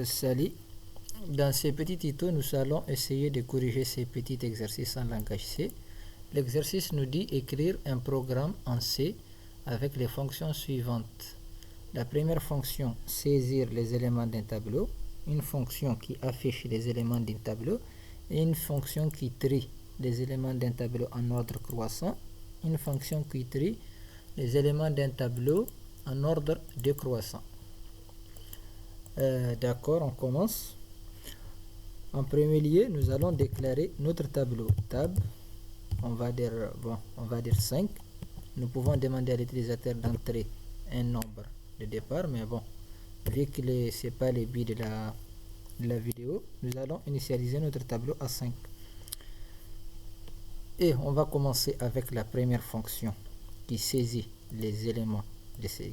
Salut. Dans ce petit tuto, nous allons essayer de corriger ces petits exercices en langage C. L'exercice nous dit écrire un programme en C avec les fonctions suivantes. La première fonction, saisir les éléments d'un tableau. Une fonction qui affiche les éléments d'un tableau. Et une fonction qui trie les éléments d'un tableau en ordre croissant. Une fonction qui trie les éléments d'un tableau en ordre décroissant. D'accord, on commence. En premier lieu, nous allons déclarer notre tableau. Tab, on va dire 5. Nous pouvons demander à l'utilisateur d'entrer un nombre de départ, mais bon, vu que ce n'est pas le but de la vidéo, nous allons initialiser notre tableau à 5. Et on va commencer avec la première fonction qui saisit les éléments,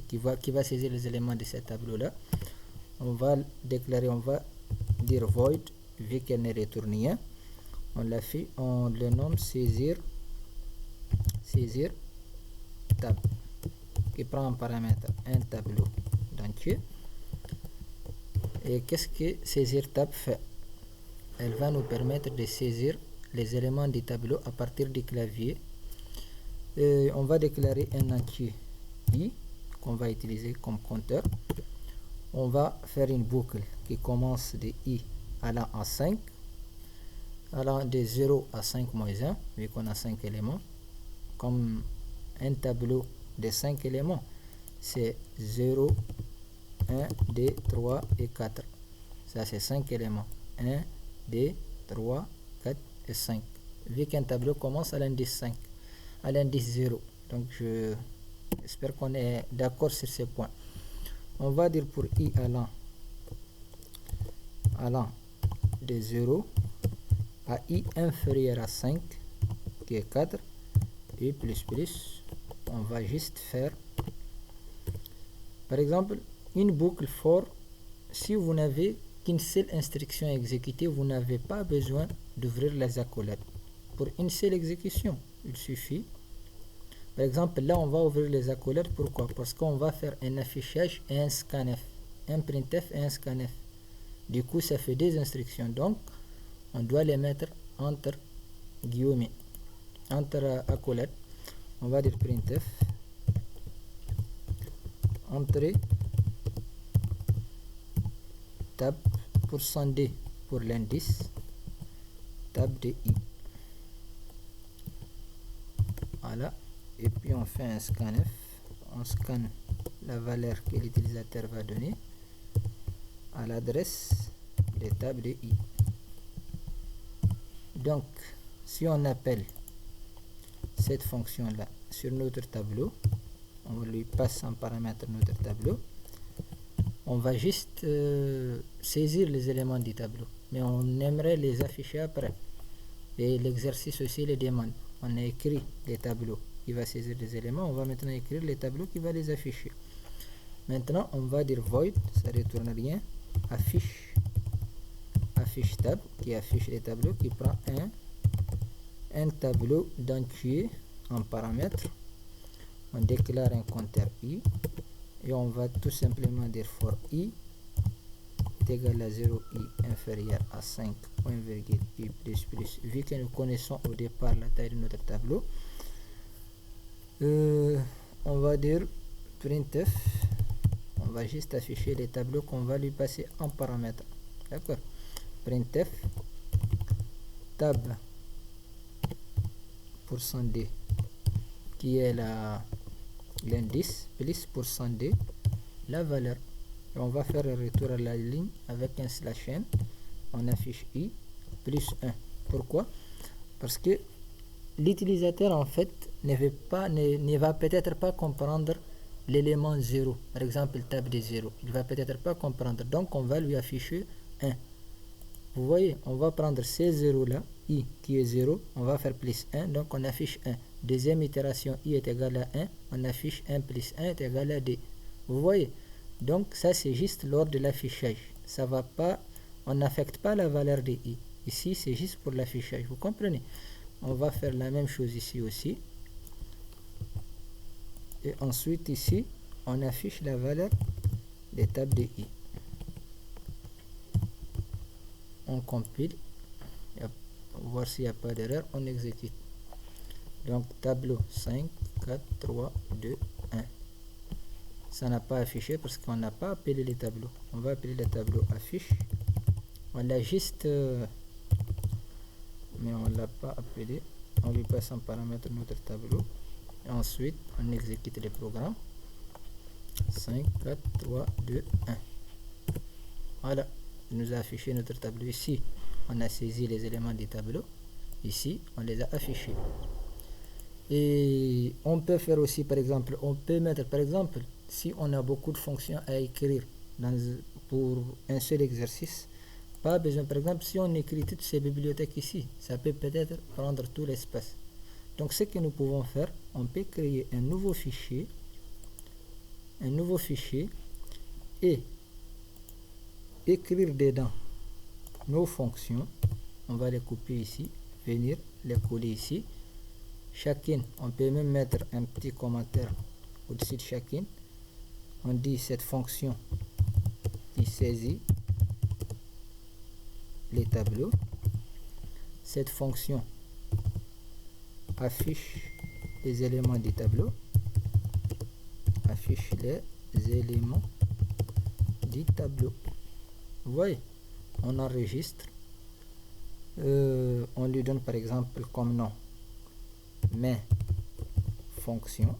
qui va saisir les éléments de ce tableau-là. On va déclarer, on va dire void, vu qu'elle ne retourne rien. On le nomme saisir tab, qui prend en paramètre un tableau d'entier. Et qu'est-ce que saisir tab fait? Elle va nous permettre de saisir les éléments du tableau à partir du clavier. Et on va déclarer un entier i qu'on va utiliser comme compteur. On va faire une boucle qui commence de i allant à 5, allant de 0 à 5 moins 1, vu qu'on a 5 éléments. Comme un tableau de 5 éléments, c'est 0, 1, 2, 3 et 4. Ça, c'est 5 éléments. 1, 2, 3, 4 et 5. Vu qu'un tableau commence à l'indice 5, à l'indice 0. Donc, j'espère qu'on est d'accord sur ce point. On va dire pour i allant de 0 à i inférieur à 5, qui est 4, et plus, on va juste faire, par exemple, une boucle for. Si vous n'avez qu'une seule instruction exécutée, vous n'avez pas besoin d'ouvrir les accolades. Pour une seule exécution, il suffit. Par exemple, là, on va ouvrir les accolades. Pourquoi? Parce qu'on va faire un affichage et un scanf. Un printf et un scanf. Du coup, ça fait deux instructions. Donc, on doit les mettre entre guillemets, entre accolades. On va dire printf, entrée, tab, %d pour l'indice, tab de i. Voilà. Et puis on fait un scanf, on scanne la valeur que l'utilisateur va donner à l'adresse de tab de i. Donc, si on appelle cette fonction là sur notre tableau, on lui passe en paramètre notre tableau, on va juste saisir les éléments du tableau, mais on aimerait les afficher après. Et l'exercice aussi les demande. On a écrit les tableaux qui va saisir les éléments, on va maintenant écrire les tableaux qui va les afficher. Maintenant, on va dire void, ça ne retourne rien, affiche tab, qui affiche les tableaux, qui prend un tableau d'entier en paramètre. On déclare un compteur i, et on va tout simplement dire for i est égal à 0, i inférieur à 5, point virgule i plus, vu que nous connaissons au départ la taille de notre tableau. On va dire printf, on va juste afficher les tableaux qu'on va lui passer en paramètre. D'accord? Printf tab %d, qui est l'indice, plus %d, la valeur. Et on va faire un retour à la ligne avec un slash n. On affiche i plus 1. Pourquoi? Parce que l'utilisateur en fait ne va peut-être pas comprendre l'élément 0. Par exemple, tab de 0. Il va peut-être pas comprendre. Donc, on va lui afficher 1. Vous voyez, on va prendre ces 0 là, i qui est 0, on va faire plus 1, donc on affiche 1. Deuxième itération, i est égal à 1, on affiche 1 plus 1 est égal à 2. Vous voyez, donc ça c'est juste lors de l'affichage. Ça va pas, on n'affecte pas la valeur de i. Ici, c'est juste pour l'affichage, vous comprenez? On va faire la même chose ici aussi. Et ensuite ici, on affiche la valeur des tables de i. On compile, voir s'il n'y a pas d'erreur, on exécute. Donc tableau 5, 4, 3, 2, 1. Ça n'a pas affiché parce qu'on n'a pas appelé les tableaux. On va appeler le tableau affiche. On l'a juste, mais on l'a pas appelé. On lui passe en paramètre notre tableau. Et ensuite, on exécute les programmes. 5, 4, 3, 2, 1. Voilà, il nous a affiché notre tableau ici. On a saisi les éléments du tableau. Ici, on les a affichés. Et on peut faire aussi, par exemple, on peut mettre, par exemple, si on a beaucoup de fonctions à écrire pour un seul exercice, pas besoin, par exemple, si on écrit toutes ces bibliothèques ici, ça peut peut-être prendre tout l'espace. Donc, ce que nous pouvons faire, on peut créer un nouveau fichier et écrire dedans nos fonctions. On va les couper ici, venir les coller ici. Chacune, on peut même mettre un petit commentaire au-dessus de chacune. On dit cette fonction qui saisit les tableaux. Cette fonction affiche les éléments du tableau. Affiche les éléments du tableau. Vous voyez, on enregistre. On lui donne par exemple comme nom mes fonctions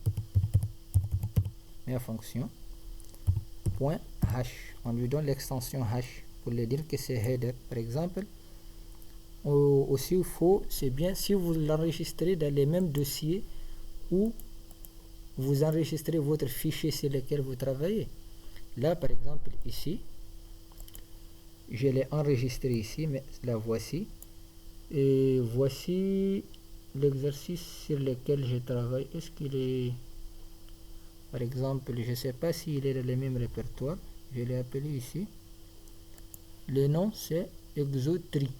point hash. On lui donne l'extension hash pour lui dire que c'est header par exemple. Aussi il faut, c'est bien si vous l'enregistrez dans les mêmes dossiers où vous enregistrez votre fichier sur lequel vous travaillez. Là par exemple ici, je l'ai enregistré ici, mais la voici. Et voici l'exercice sur lequel je travaille. Est-ce qu'il est, par exemple, je ne sais pas s'il est dans le même répertoire. Je l'ai appelé ici. Le nom c'est Exotri.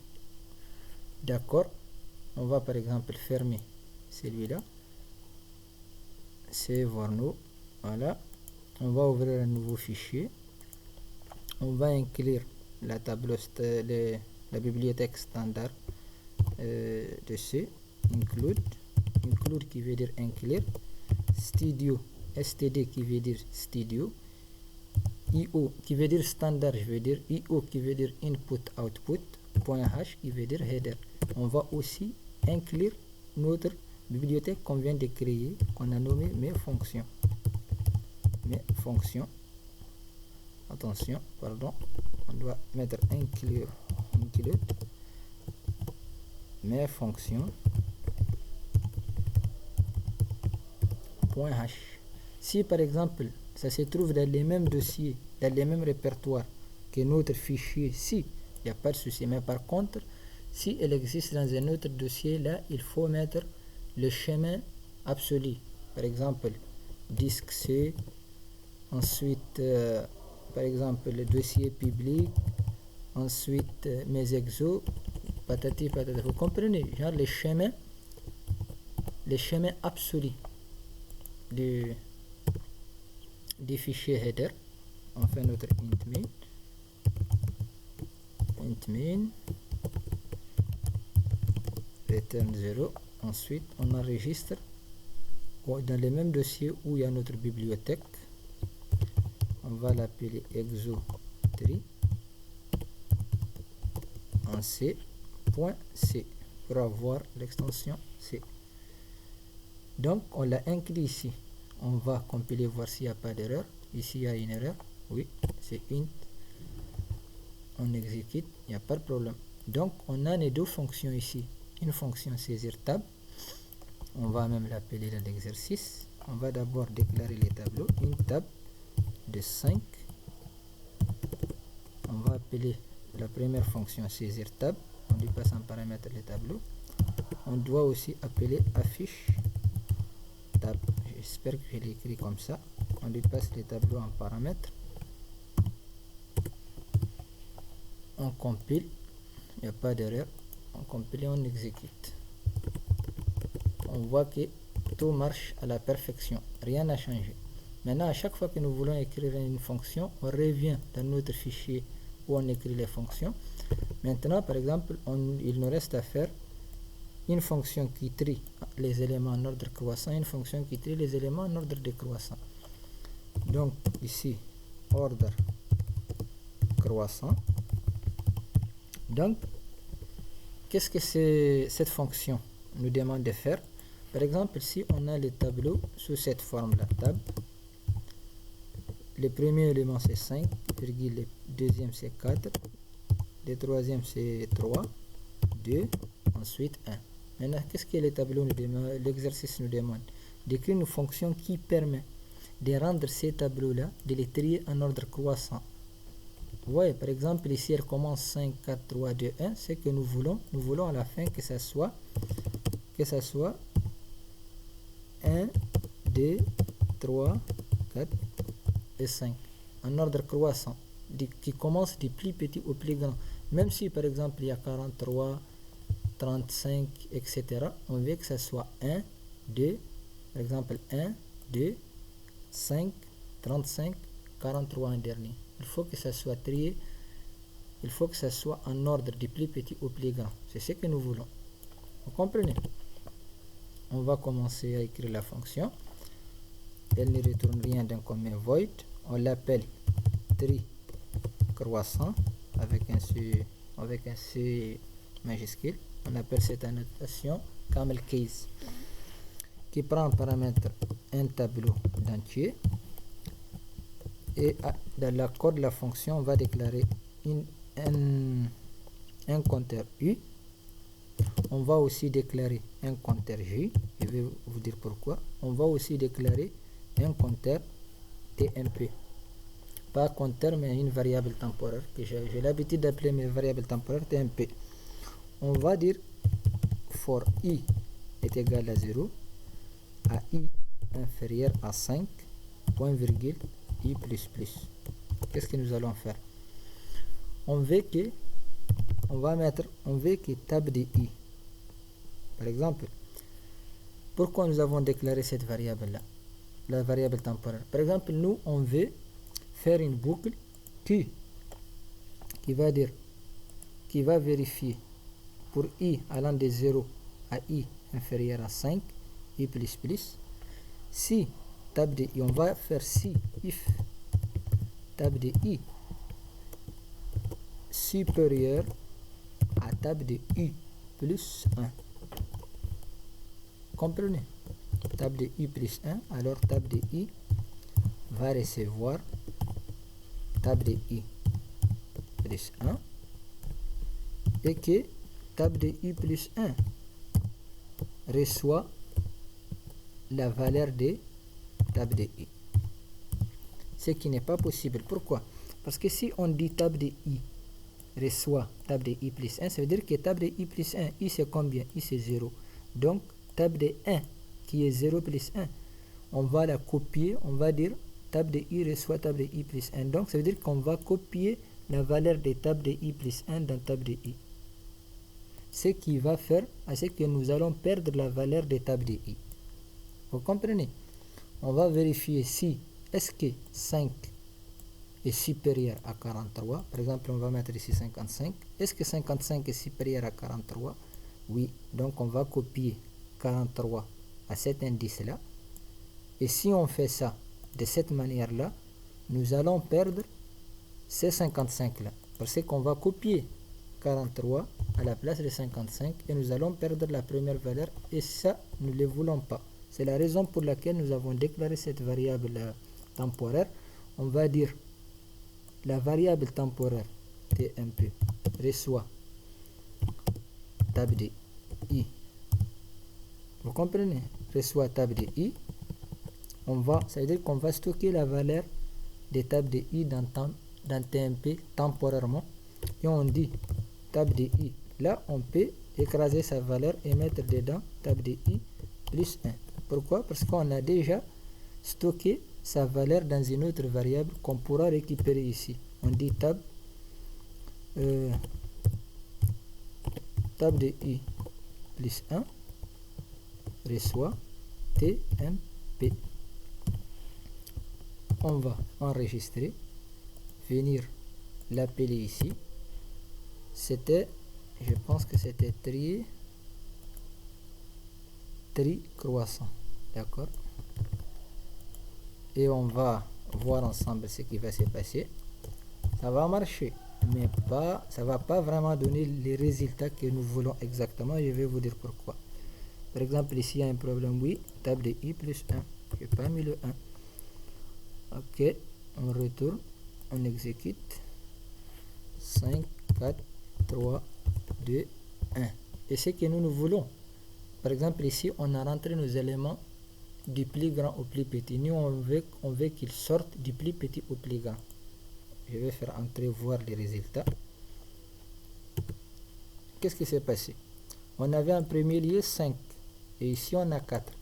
D'accord. On va par exemple fermer celui-là. C'est Warno. Voilà. On va ouvrir un nouveau fichier. On va inclure la tableau, la bibliothèque standard dessus. Include qui veut dire inclure, studio, std qui veut dire studio, io qui veut dire standard, je veux dire io qui veut dire input output, point h qui veut dire header. On va aussi inclure notre bibliothèque qu'on vient de créer, qu'on a nommé mes fonctions. Attention, pardon, on doit mettre include mes fonctions .h. Si par exemple ça se trouve dans les mêmes dossiers, dans les mêmes répertoires que notre fichier, si il n'y a pas de souci, mais par contre si elle existe dans un autre dossier, là il faut mettre le chemin absolu, par exemple disque C, ensuite par exemple le dossier public, ensuite mes exos, patati patata, vous comprenez, genre les chemins absolus des fichiers header. On fait notre int main return 0. Ensuite on enregistre dans les mêmes dossiers où il y a notre bibliothèque. On va l'appeler exo3 en c.c pour avoir l'extension c. Donc on l'a inclus ici. On va compiler, voir s'il n'y a pas d'erreur. Ici il y a une erreur. Oui, c'est int. On exécute, il n'y a pas de problème. Donc on a les deux fonctions ici. Une fonction saisir tab. On va même l'appeler dans l'exercice. On va d'abord déclarer les tableaux. Une tab de 5. On va appeler la première fonction saisir tab. On lui passe en paramètre les tableaux. On doit aussi appeler affiche tab. J'espère que je l'ai écrit comme ça. On lui passe les tableaux en paramètres. On compile. Il n'y a pas d'erreur. On compile et on exécute. On voit que tout marche à la perfection. Rien n'a changé. Maintenant, à chaque fois que nous voulons écrire une fonction, on revient dans notre fichier où on écrit les fonctions. Maintenant, par exemple, il nous reste à faire une fonction qui trie les éléments en ordre croissant, une fonction qui trie les éléments en ordre décroissant. Donc ici, ordre croissant. Donc, qu'est-ce que cette fonction nous demande de faire? Par exemple, si on a le tableau sous cette forme-là, tab, le premier élément c'est 5, le deuxième c'est 4, le troisième c'est 3, 2, ensuite 1. Maintenant, qu'est-ce que le tableau nous demande, l'exercice nous demande? D'écrire une fonction qui permet de rendre ces tableaux-là, de les trier en ordre croissant. Vous voyez, par exemple, ici, elle commence 5, 4, 3, 2, 1. C'est que nous voulons à la fin que ça soit 1, 2, 3, 4 et 5. En ordre croissant, qui commence du plus petit au plus grand. Même si, par exemple, il y a 43, 35, etc. On veut que ça soit 1, 2, par exemple 1, 2, 5, 35, 43 en dernier. Il faut que ça soit trié. Il faut que ça soit en ordre du plus petit au plus grand. C'est ce que nous voulons. Vous comprenez? On va commencer à écrire la fonction. Elle ne retourne rien d'un commun void. On l'appelle tri croissant avec un C majuscule. On appelle cette annotation camel case qui prend en paramètre un tableau d'entier. Et dans le code de la fonction, on va déclarer un compteur U. On va aussi déclarer un compteur J. Je vais vous dire pourquoi. On va aussi déclarer un compteur TMP. Pas compteur, mais une variable temporaire que j'ai l'habitude d'appeler mes variables temporaires TMP. On va dire for I est égal à 0 à I inférieur à 5, point virgule, I plus plus. Qu'est-ce que nous allons faire? On veut que tab de I. Par exemple, pourquoi nous avons déclaré cette variable-là, la variable temporaire? Par exemple, nous, on veut faire une boucle qui va vérifier pour I allant de 0 à I inférieur à 5, I plus plus, si tab de I, on va faire si if tab de I supérieur à tab de I plus 1. Comprenez? Tab de I plus 1, alors tab de I va recevoir tab de I plus 1 et que tab de I plus 1 reçoit la valeur de tab de I. Ce qui n'est pas possible. Pourquoi? Parce que si on dit tab de I reçoit tab de I plus 1, ça veut dire que tab de I plus 1, I c'est combien? I c'est 0. Donc tab de 1 qui est 0 plus 1, on va la copier, on va dire tab de I reçoit tab de I plus 1. Donc ça veut dire qu'on va copier la valeur de tab de I plus 1 dans tab de I. Ce qui va faire à ce que nous allons perdre la valeur de tab de I. Vous comprenez? On va vérifier si est-ce que 5 est supérieur à 43. Par exemple, on va mettre ici 55. Est-ce que 55 est supérieur à 43? Oui. Donc on va copier 43 à cet indice-là. Et si on fait ça de cette manière-là, nous allons perdre ces 55-là. Parce qu'on va copier 43 à la place de 55 et nous allons perdre la première valeur. Et ça, nous ne le voulons pas. C'est la raison pour laquelle nous avons déclaré cette variable temporaire. On va dire la variable temporaire TMP reçoit tab de I. Vous comprenez? Reçoit tab de I. Ça veut dire qu'on va stocker la valeur de tab de I dans TMP temporairement. Et on dit tab de I. Là, on peut écraser sa valeur et mettre dedans tab de I plus 1. Pourquoi? Parce qu'on a déjà stocké sa valeur dans une autre variable qu'on pourra récupérer ici. On dit tab de I plus 1 reçoit TMP. On va enregistrer, venir l'appeler ici c'était, je pense que c'était croissant, d'accord. Et on va voir ensemble ce qui va se passer. Ça va marcher, mais pas, ça va pas vraiment donner les résultats que nous voulons exactement. Je vais vous dire pourquoi. Par exemple, ici il y a un problème, oui, table de i plus 1. Je n'ai pas mis le 1. Ok, on retourne, on exécute. 5, 4, 3, 2, 1. Et ce que nous voulons. Par exemple, ici, on a rentré nos éléments du plus grand au plus petit. Nous, on veut qu'ils sortent du plus petit au plus grand. Je vais faire entrer, voir les résultats. Qu'est-ce qui s'est passé? On avait en premier lieu 5. Et ici, on a 4.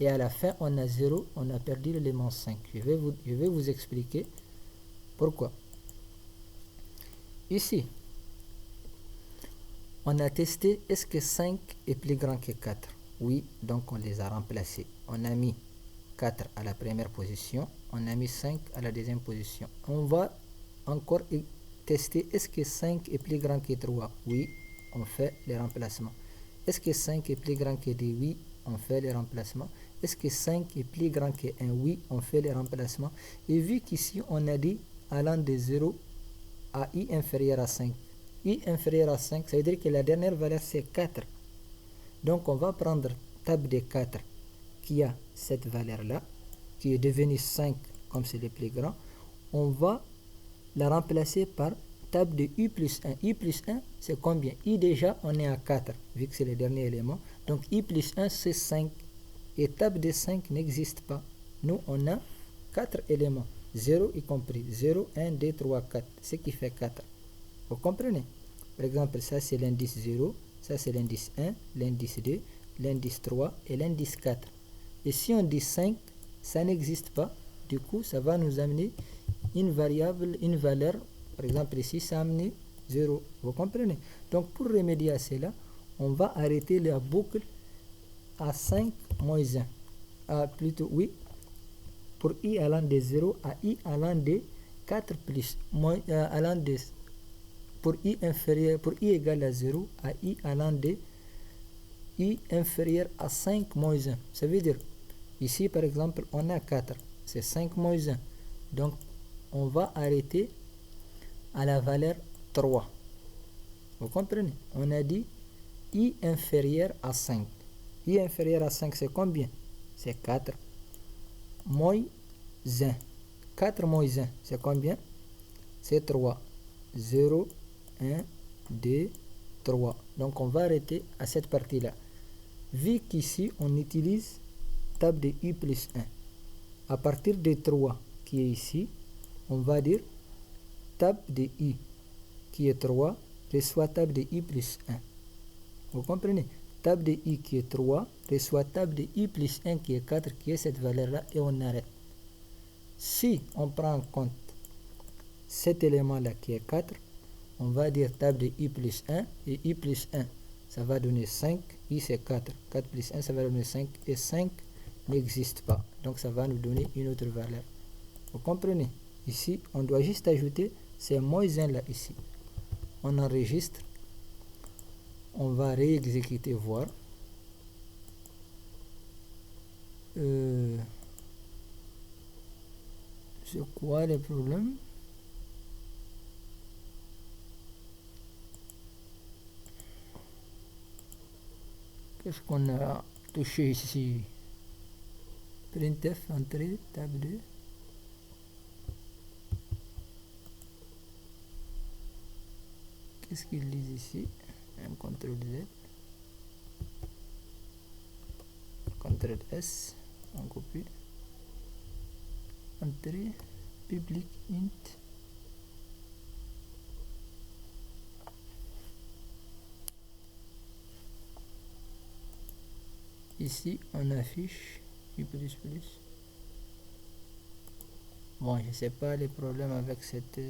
Et à la fin, on a 0. On a perdu l'élément 5. Je vais vous expliquer pourquoi. Ici, on a testé, est-ce que 5 est plus grand que 4? Oui, donc on les a remplacés. On a mis 4 à la première position, on a mis 5 à la deuxième position. On va encore tester, est-ce que 5 est plus grand que 3? Oui, on fait les remplacements. Est-ce que 5 est plus grand que 2? Oui, on fait les remplacements. Est-ce que 5 est plus grand que 1? Oui, on fait les remplacements. Et vu qu'ici, on a dit allant de 0 à i inférieur à 5. I inférieur à 5, ça veut dire que la dernière valeur c'est 4. Donc on va prendre table de 4 qui a cette valeur-là, qui est devenue 5 comme c'est le plus grand. On va la remplacer par table de i plus 1. I plus 1 c'est combien? I déjà on est à 4 vu que c'est le dernier élément. Donc i plus 1 c'est 5. Et table de 5 n'existe pas. Nous on a 4 éléments. 0 y compris. 0, 1, 2, 3, 4. Ce qui fait 4. Vous comprenez? Par exemple, ça c'est l'indice 0, ça c'est l'indice 1, l'indice 2, l'indice 3 et l'indice 4. Et si on dit 5, ça n'existe pas. Du coup, ça va nous amener une variable, une valeur. Par exemple, ici, ça a amené 0. Vous comprenez? Donc, pour remédier à cela, on va arrêter la boucle à 5 moins 1. Plutôt, oui, pour i allant de 0 à i allant de 4 plus, allant de, pour i égale à 0 à i allant de i inférieur à 5 moins 1. Ça veut dire, ici par exemple, on a 4, c'est 5 moins 1. Donc, on va arrêter à la valeur 3. Vous comprenez? On a dit i inférieur à 5. I inférieur à 5, c'est combien? C'est 4. Moins 1. 4 moins 1, c'est combien? C'est 3. 0, 1, 2, 3. Donc on va arrêter à cette partie-là. Vu qu'ici on utilise table de i plus 1. À partir de 3 qui est ici, on va dire table de i qui est 3 reçoit table de i plus 1. Vous comprenez? Table de i qui est 3 reçoit table de i plus 1 qui est 4 qui est cette valeur-là et on arrête. Si on prend en compte cet élément-là qui est 4, on va dire table de i plus 1 et i plus 1, ça va donner 5, i c'est 4, 4 plus 1, ça va donner 5 et 5 n'existe pas. Donc ça va nous donner une autre valeur. Vous comprenez? Ici, on doit juste ajouter ces moins 1 là ici. On enregistre, on va réexécuter, voir. C'est quoi le problème? Qu'est-ce qu'on a touché ici? Printf, entrée, table 2. Qu'est-ce qu'ils disent ici? Un CTRL Z. CTRL S. On copie. Entrée, public int. Ici, on affiche U++. Bon, je ne sais pas les problèmes avec cette...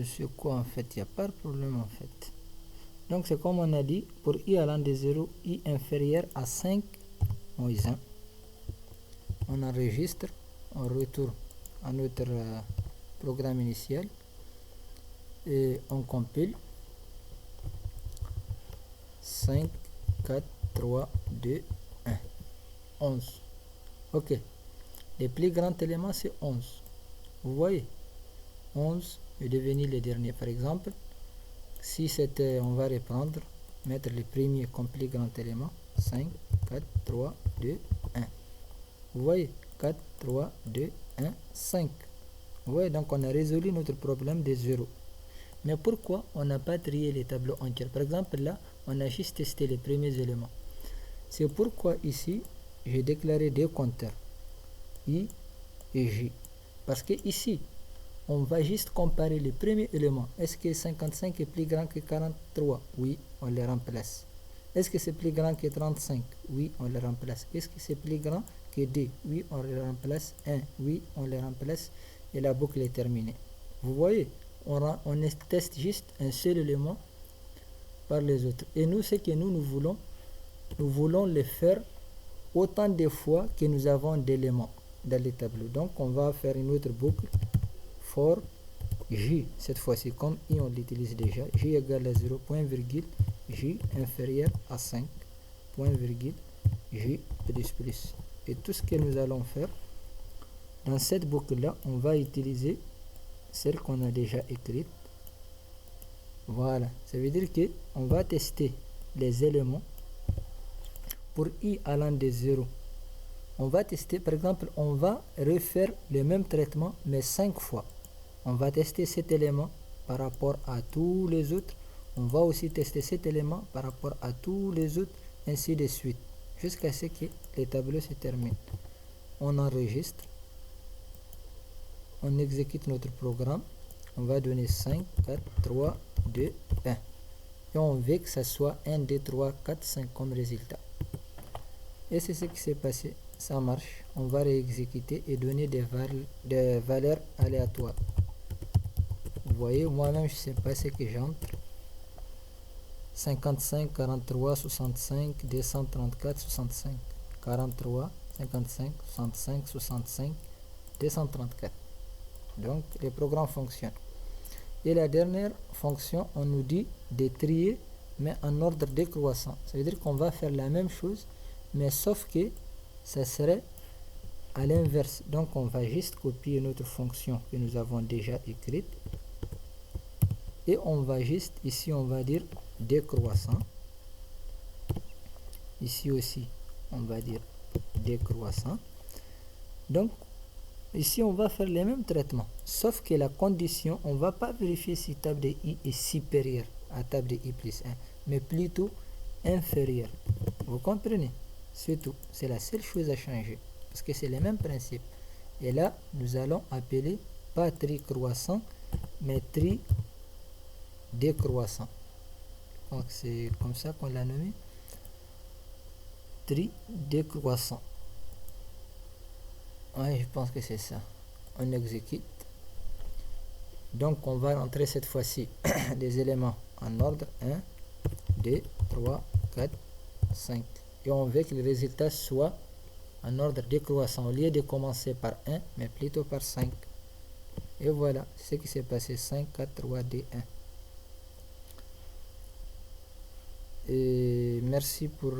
c'est quoi en fait? Il n'y a pas de problème en fait. Donc c'est comme on a dit, pour i allant de 0, i inférieur à 5 moins 1. On enregistre, on retourne à notre programme initial, et on compile. 5, 4, 3, 2, 1. 11. Ok. Le plus grand élément, c'est 11. Vous voyez, 11 est devenu le dernier. Par exemple, si c'était, on va reprendre, mettre le premier comme plus grand élément. 5, 4, 3, 2, 1. Vous voyez, 4, 3, 2, 1, 5. Vous voyez, donc on a résolu notre problème des zéros. Mais pourquoi on n'a pas trié les tableaux entiers? Par exemple, là, on a juste testé les premiers éléments. C'est pourquoi ici, j'ai déclaré deux compteurs, I et J. Parce que ici, on va juste comparer les premiers éléments. Est-ce que 55 est plus grand que 43? Oui, on les remplace. Est-ce que c'est plus grand que 35? Oui, on le remplace. Est-ce que c'est plus grand que 2? Oui, on le remplace. 1? Oui, on le remplace. Et la boucle est terminée. Vous voyez, on teste juste un seul élément par les autres. Et nous, ce que nous voulons le faire autant de fois que nous avons d'éléments dans les tableaux. Donc, on va faire une autre boucle for J. Cette fois-ci, comme I, on l'utilise déjà. J égale à 0, point virgule, J inférieur à 5, point virgule, J plus plus. Et tout ce que nous allons faire, dans cette boucle-là, on va utiliser celle qu'on a déjà écrite. Voilà, ça veut dire que on va tester les éléments pour I allant de 0. On va tester, par exemple, on va refaire le même traitement, mais 5 fois. On va tester cet élément par rapport à tous les autres. On va aussi tester cet élément par rapport à tous les autres, ainsi de suite, jusqu'à ce que les tableaux se terminent. On enregistre. On exécute notre programme. On va donner 5, 4, 3, 2, 1. Et on veut que ça soit 1, 2, 3, 4, 5 comme résultat. Et c'est ce qui s'est passé. Ça marche. On va réexécuter et donner des valeurs aléatoires. Vous voyez, moi-même, je ne sais pas ce que j'entre. 55, 43, 65, 234, 65. 43, 55, 65, 65, 234. Donc, le programme fonctionne. Et la dernière fonction, on nous dit de trier, mais en ordre décroissant. Ça veut dire qu'on va faire la même chose, mais sauf que ça serait à l'inverse. Donc, on va juste copier notre fonction que nous avons déjà écrite. Et on va juste, ici, on va dire décroissant. Ici aussi, on va dire décroissant. Donc, ici, on va faire les mêmes traitements. Sauf que la condition, on ne va pas vérifier si table de I est supérieure à table de I plus 1, mais plutôt inférieure. Vous comprenez? C'est tout. C'est la seule chose à changer. Parce que c'est le même principe. Et là, nous allons appeler pas tri croissant, mais tri décroissant. Donc, c'est comme ça qu'on l'a nommé. Tri décroissant. Ouais, je pense que c'est ça. On exécute. Donc, on va rentrer cette fois-ci des éléments en ordre 1, 2, 3, 4, 5. Et on veut que le résultat soit en ordre décroissant au lieu de commencer par 1, mais plutôt par 5. Et voilà ce qui s'est passé. 5, 4, 3, 2, 1. Et merci pour